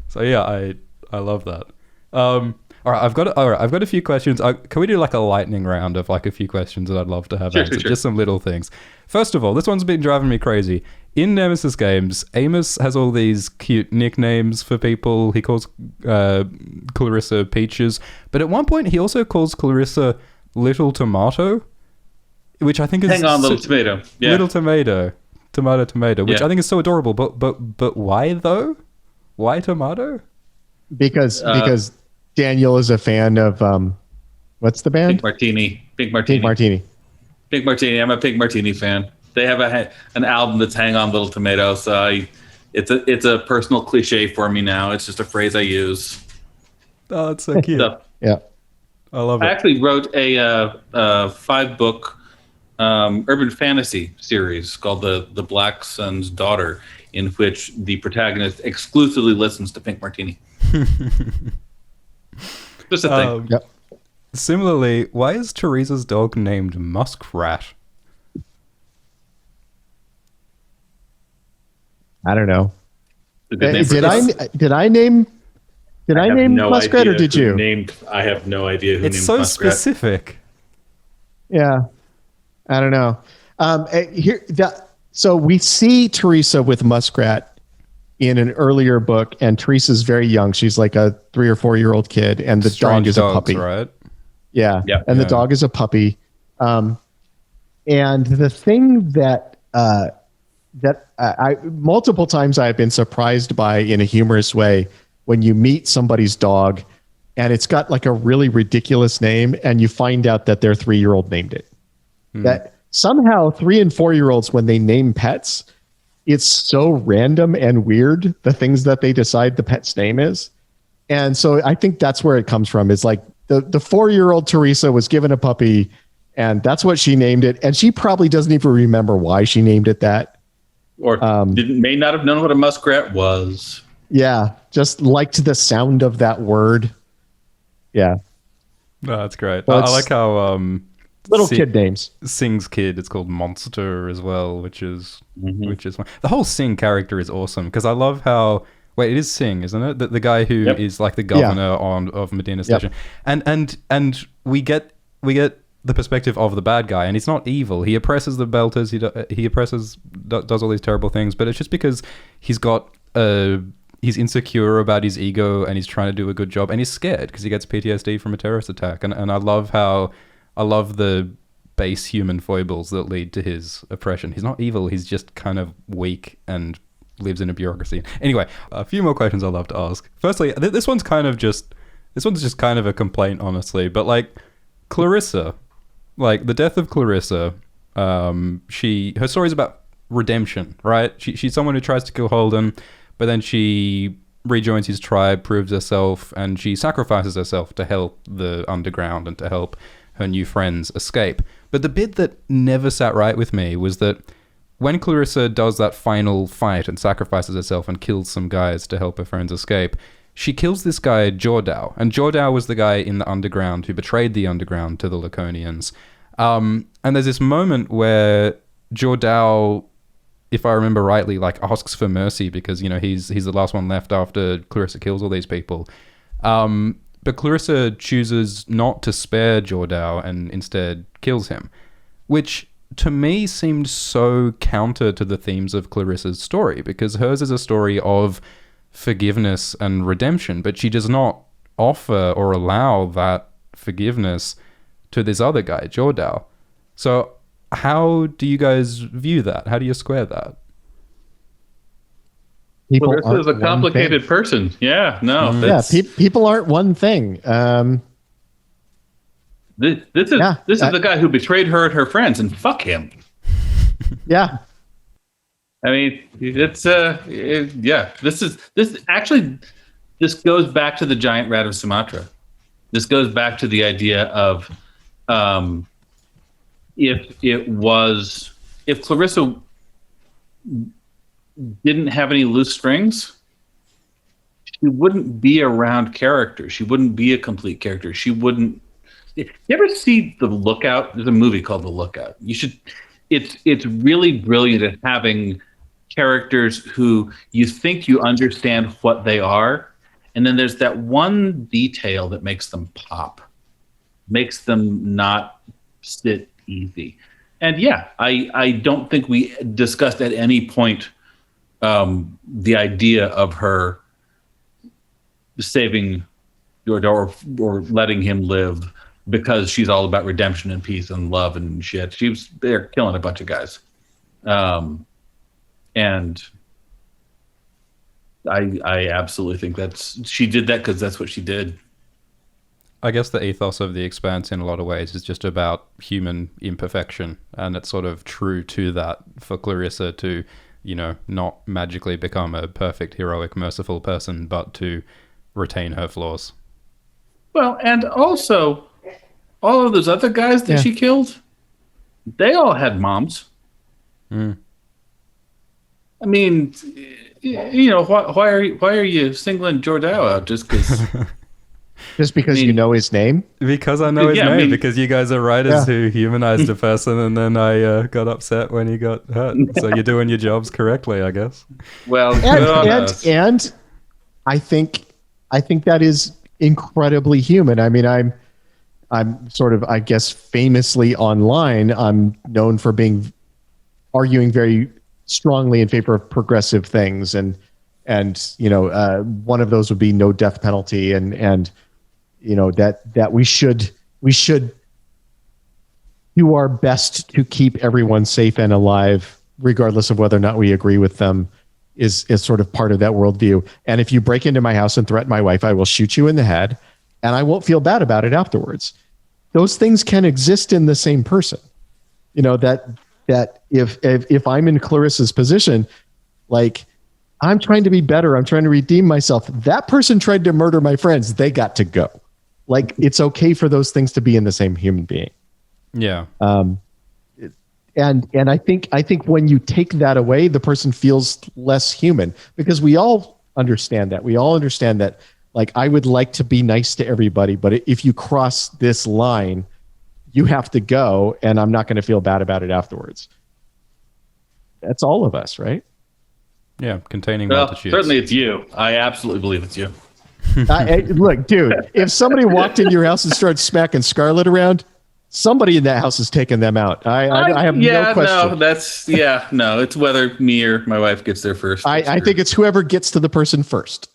So yeah, I love that. All right, I've got a few questions. Can we do like a lightning round of like a few questions that I'd love to have answered? Sure. Just some little things. First of all, this one's been driving me crazy. In Nemesis games, Amos has all these cute nicknames for people. He calls Clarissa Peaches, but at one point he also calls Clarissa Little Tomato, which I think is... Hang on, Little Tomato. Yeah. Little Tomato. Tomato, which I think is so adorable. But why though? Why tomato? Because Daniel is a fan of what's the band? Pink Martini. I'm a Pink Martini fan. They have an album that's Hang On Little Tomato, so it's a personal cliche for me now. It's just a phrase I use. Oh, it's so cute. Yeah, I love it. I actually wrote a 5-book urban fantasy series called The Black Sun's Daughter, in which the protagonist exclusively listens to Pink Martini. Just a thing. Yep. Similarly, why is Teresa's dog named Muskrat? I don't know. Did I name Muskrat, or did you? I have no idea who named Muskrat. It's so specific. Yeah. I don't know. So we see Teresa with Muskrat in an earlier book, and Teresa's very young. She's like a 3 or 4-year-old kid, and the dog is a puppy. Right? Yeah. And the dog is a puppy. And the thing that I multiple times I've been surprised by in a humorous way when you meet somebody's dog and it's got like a really ridiculous name, and you find out that their 3-year-old named it. That somehow 3 and 4-year-olds, when they name pets, it's so random and weird, the things that they decide the pet's name is. And so I think that's where it comes from. It's like the 4-year-old Teresa was given a puppy, and that's what she named it. And she probably doesn't even remember why she named it that. Or may not have known what a muskrat was. Yeah, just liked the sound of that word. Yeah. No, that's great. Well, I like how... kid names. Sing's kid, it's called Monster as well, which is fun. The whole Sing character is awesome because I love how it is Sing, isn't it? The guy who is like the governor of Medina Station, and we get the perspective of the bad guy, and he's not evil. He oppresses the Belters. Does all these terrible things, but it's just because he's insecure about his ego and he's trying to do a good job, and he's scared because he gets PTSD from a terrorist attack, and I love the base human foibles that lead to his oppression. He's not evil. He's just kind of weak and lives in a bureaucracy. Anyway, a few more questions I'd love to ask. Firstly, this one's just kind of a complaint, honestly. But like Clarissa, like the death of Clarissa, her story's about redemption, right? She's someone who tries to kill Holden, but then she rejoins his tribe, proves herself, and she sacrifices herself to help the underground and to help her new friends escape. But the bit that never sat right with me was that when Clarissa does that final fight and sacrifices herself and kills some guys to help her friends escape, she kills this guy, Jordao. And Jordao was the guy in the underground who betrayed the underground to the Laconians. And there's this moment where Jordao, if I remember rightly, like asks for mercy because, you know, he's the last one left after Clarissa kills all these people. But Clarissa chooses not to spare Jordao and instead kills him, which to me seemed so counter to the themes of Clarissa's story, because hers is a story of forgiveness and redemption, but she does not offer or allow that forgiveness to this other guy, Jordao. So how do you guys view that? How do you square that? Clarissa is a complicated person. Yeah, no. People aren't one thing. This is the guy who betrayed her and her friends, and fuck him. Yeah. I mean, it's this goes back to the giant rat of Sumatra. This goes back to the idea of if Clarissa didn't have any loose strings, she wouldn't be around characters. She wouldn't be a complete character. She wouldn't. You ever see The Lookout? There's a movie called The Lookout. You should. It's really brilliant at having characters who you think you understand what they are, and then there's that one detail that makes them pop, makes them not sit easy. And yeah, I don't think we discussed at any point the idea of her saving or letting him live because she's all about redemption and peace and love and shit. They're killing a bunch of guys. And I absolutely think she did that because that's what she did. I guess the ethos of The Expanse in a lot of ways is just about human imperfection, and it's sort of true to that for Clarissa to, you know, not magically become a perfect, heroic, merciful person, but to retain her flaws. Well, and also, all of those other guys that she killed, they all had moms. Mm. I mean, you know, why are you singling Jordao out just because? Just because you know his name? Because I know his name. Because you guys are writers who humanized a person, and then I got upset when he got hurt. So you're doing your jobs correctly, I guess. Well, and I think that is incredibly human. I mean, I'm sort of, I guess, famously online, I'm known for arguing very strongly in favor of progressive things, and you know, one of those would be no death penalty, and you know, that we should do our best to keep everyone safe and alive, regardless of whether or not we agree with them, is sort of part of that worldview. And if you break into my house and threaten my wife, I will shoot you in the head, and I won't feel bad about it afterwards. Those things can exist in the same person. You know, that if I'm in Clarissa's position, like, I'm trying to be better, I'm trying to redeem myself. That person tried to murder my friends. They got to go. Like, it's okay for those things to be in the same human being. Yeah. And I think when you take that away, the person feels less human, because we all understand that. We all understand that, like, I would like to be nice to everybody, but if you cross this line, you have to go, and I'm not going to feel bad about it afterwards. That's all of us, right? Yeah, containing multitudes. Certainly it's you. I absolutely believe it's you. Look, dude, if somebody walked into your house and started smacking Scarlet around, somebody in that house is taking them out. I have no question. No, it's whether me or my wife gets there first. I think it's whoever gets to the person first.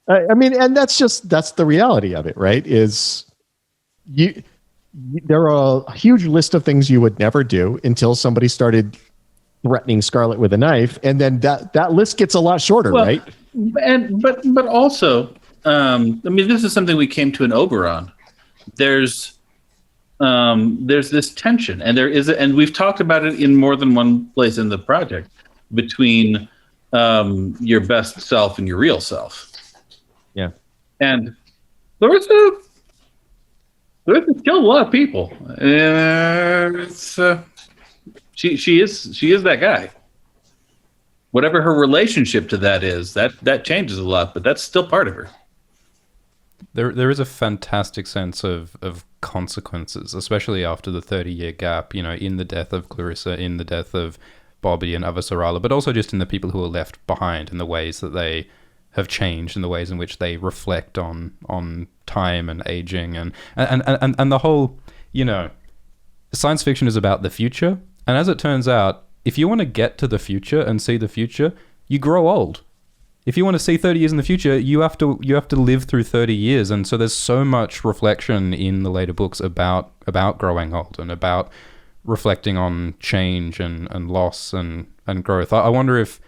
I mean, and that's the reality of it, right? Is there are a huge list of things you would never do until somebody started threatening Scarlet with a knife, and then that list gets a lot shorter, right? But also, I mean, this is something we came to an Oberon. There's this tension, and and we've talked about it in more than one place in the project, between your best self and your real self. Yeah, and Clarissa killed a lot of people. She is that guy. whatever her relationship to that is, that changes a lot, but that's still part of her. There is a fantastic sense of consequences, especially after the 30-year gap, in the death of Clarissa, in the death of Bobby and Avasarala, but also just in the people who are left behind, and the ways that they have changed, and the ways in which they reflect on time and aging, and the whole, science fiction is about the future. And as it turns out, if you want to get to the future and see the future, you grow old. If you want to see 30 years in the future, you have to live through 30 years. And so there's so much reflection in the later books about growing old, and about reflecting on change and loss and growth. I wonder if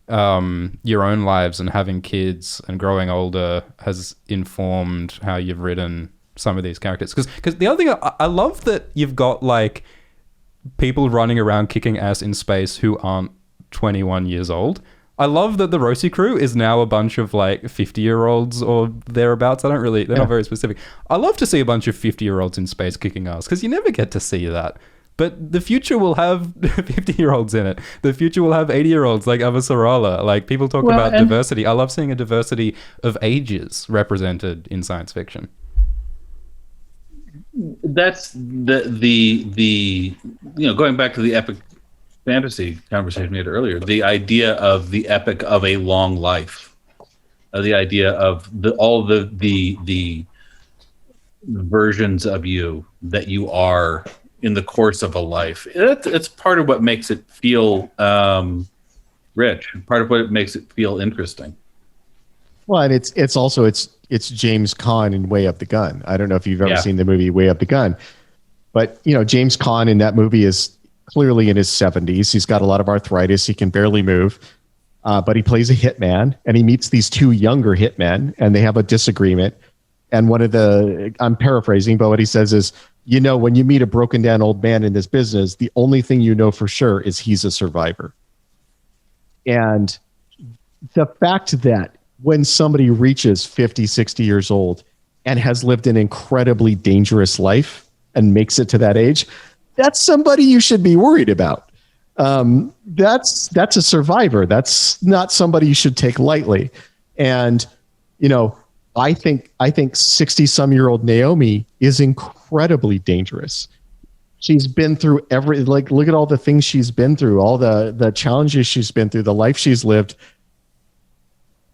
your own lives and having kids and growing older has informed how you've written some of these characters. Because the other thing, I love that you've got like people running around kicking ass in space who aren't 21 years old. I love that the Rosie crew is now a bunch of like 50-year-olds or thereabouts. They're not very specific. I love to see a bunch of 50-year-olds in space kicking ass, because you never get to see that. But the future will have 50-year-olds in it. The future will have 80-year-olds like Avasarala. Like, people talk about diversity. I love seeing a diversity of ages represented in science fiction. That's the going back to the epic fantasy conversation we had earlier, the idea of the epic of a long life, the idea of all the versions of you that you are in the course of a life. It's part of what makes it feel rich, part of what makes it feel interesting. Well, and it's also James Caan in Way Up the Gun. I don't know if you've ever seen the movie Way Up the Gun, but James Caan in that movie is clearly in his 70s. He's got a lot of arthritis. He can barely move, but he plays a hitman, and he meets these two younger hitmen, and they have a disagreement. And I'm paraphrasing, but what he says is, when you meet a broken down old man in this business, the only thing you know for sure is he's a survivor. And the fact that when somebody reaches 50, 60 years old and has lived an incredibly dangerous life and makes it to that age, that's somebody you should be worried about. That's a survivor. That's not somebody you should take lightly. And, I think 60-some-year-old Naomi is incredibly dangerous. She's been through look at all the things she's been through, all the challenges she's been through, the life she's lived.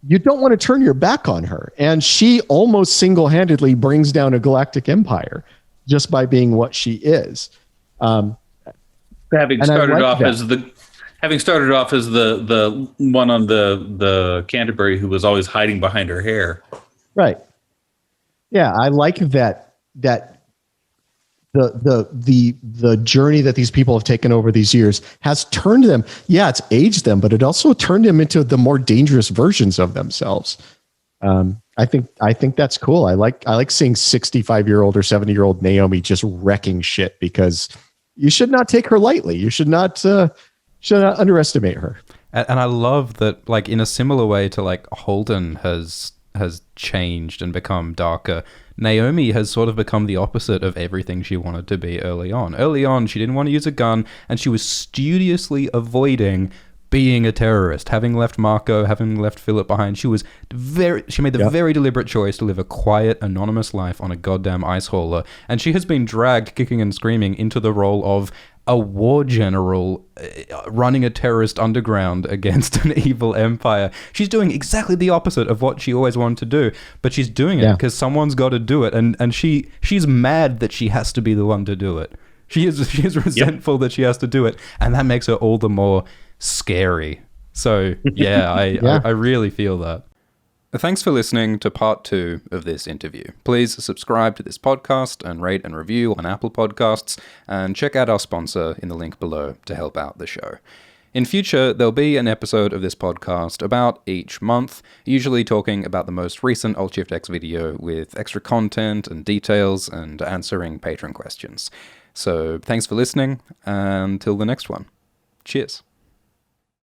You don't want to turn your back on her. And she almost single-handedly brings down a galactic empire just by being what she is. Having started off as the one on the Canterbury who was always hiding behind her hair. Right. Yeah, I like that the journey that these people have taken over these years has turned them. Yeah, it's aged them, but it also turned them into the more dangerous versions of themselves. I think that's cool. I like seeing 65-year-old or 70-year-old Naomi just wrecking shit, because you should not take her lightly. You should not underestimate her. And I love that, like, in a similar way to like Holden has changed and become darker, Naomi has sort of become the opposite of everything she wanted to be early on. Early on, she didn't want to use a gun, and she was studiously avoiding being a terrorist. Having left Marco, having left Philip behind, she made the very deliberate choice to live a quiet, anonymous life on a goddamn ice hauler, and she has been dragged kicking and screaming into the role of a war general running a terrorist underground against an evil empire. She's doing exactly the opposite of what she always wanted to do, but she's doing it because someone's got to do it, and she's mad that she has to be the one to do it. She is resentful that she has to do it, and that makes her all the more scary. So I really feel that. Thanks for listening to part 2 of this interview. Please subscribe to this podcast and rate and review on Apple Podcasts, and check out our sponsor in the link below to help out the show. In future, there'll be an episode of this podcast about each month, usually talking about the most recent Alt-Shift-X video with extra content and details and answering patron questions. So thanks for listening, and until the next one. Cheers.